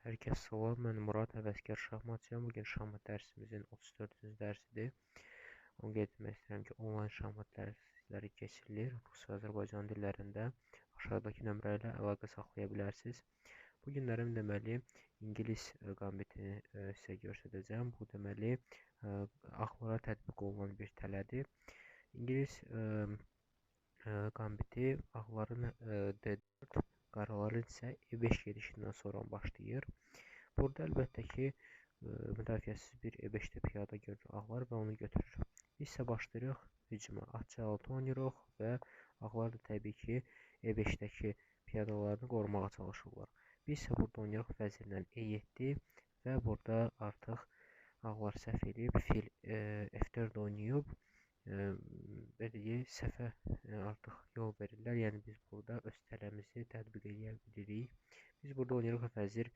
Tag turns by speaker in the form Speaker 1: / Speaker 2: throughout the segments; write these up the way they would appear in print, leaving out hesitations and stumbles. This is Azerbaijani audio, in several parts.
Speaker 1: Hər kəs salam, mən Murad Həvəskar şahmatçıyam. Bugün şahmat dərsimizin 34-cü dərsidir. Onu qeyd etmək istəyirəm ki, onlayn şahmat dərsləri keçirilir. Rus və Azərbaycan dillərində aşağıdakı nömrə ilə əlaqə saxlaya bilərsiniz. Bu günlərim deməli ingilis qambitini sizə göstərəcəm. Bu deməli ağlara tətbiq olunan bir tələdir. İngilis qambiti ağların D4, qaraların isə E5 gedişindən sonra başlayır. Burada əlbəttə ki, müdafiəsiz bir E5-də piyada görür ağlar və onu götürür. Biz isə başlayırıq hücuma. At C6 oynayırıq və ağlar da təbii ki, E5-dəki piyadalarını qorumağa çalışırlar. Biz isə burada oynayırıq vəzirlə E7 və burada artıq ağlar səhv edib, fil F4 oynayıb. Belə səhvə artıq yol verirlər. Yəni biz burada öz tələmizi tətbiq edə bilirik. Biz burada oynayırıq vəzir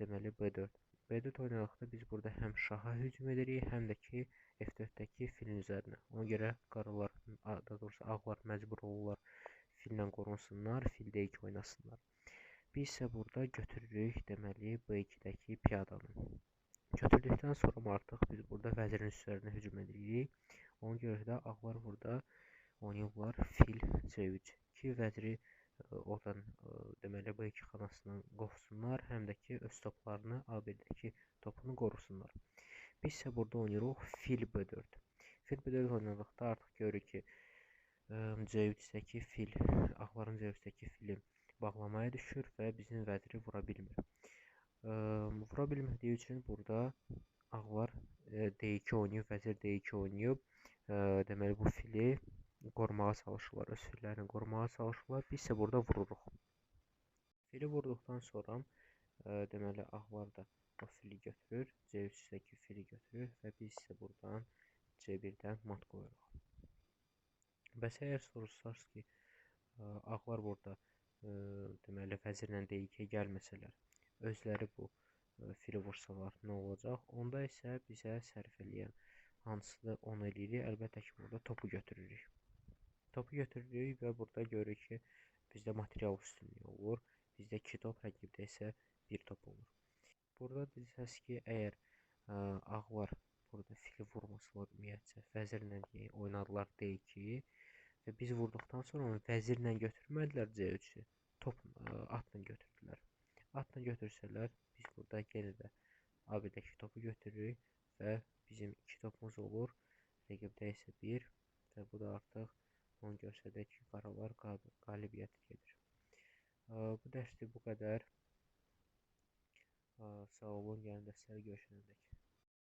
Speaker 1: deməli B4. B4 oynaraqda biz burada həm şaha hücum edirik, həm də ki F4-dəki filin üzərinə. Ona görə qaralar, daha doğrusu ağlar məcbur olurlar fillə qorunsunlar, fil D2 oynasınlar. Biz isə burada götürürük deməli B2-dəki piyadanı. Götürdükdən sonra artıq biz burada vəzirin üzərinə hücum edirik. Ona görə də ağlar burada oynayırlar fil C3 ki, vəziri oradan deməli B2 xanasından qovsunlar, həm də ki öz toplarını A1-dəki topunu qorusunlar. Biz isə burada oynayırıq fil B4. Fil B4 oynadıqda artıq görürük ki, C3-dəki fil, ağların C3-dəki fili bağlamaya düşür və bizim vəziri vura bilmir. Vura bilmədiyi üçün burada ağlar D2 oynayıb, vəzir D2 oynayıb. Deməli bu fili qorumağa çalışırlar, öz fillərini qorumağa çalışırlar. Biz isə burada vururuq. Fili vurduqdan sonra deməli ağlar da o fili götürür, C3-dəki fili götürür və biz isə buradan C1-dən mat qoyuruq. Bəs əgər soruşsaq ki, ağlar burada deməli vəzirlə D2-yə gəlməsələr, özləri bu fili vursalar nə olacaq? Onda isə bizə sərf eləyən hansını 10 eləyirik? Əlbəttə ki, burada topu götürürük. Topu götürürük və burada görürük ki, bizdə material üstünlüyü olur. Bizdə 2 top, rəqibdə isə 1 top olur. Burada desəz ki, əgər ağlar burada fili vurmasalar ümumiyyətcə, vəzirlə oynadılar D2 və biz vurduqdan sonra onu vəzirlə götürmədilər C3-ü, atla götürdülər. Atla götürsələr, biz burada yenə də A1-dəki topu götürürük və bizim 2 topumuz olur. Rəqibdə isə 1 və bu da artıq onu göstərir ki, qaralar qalibiyyət gedir. Bu dərsdə bu qədər. Sağ olun, gəlin dərslərə görüşənədək.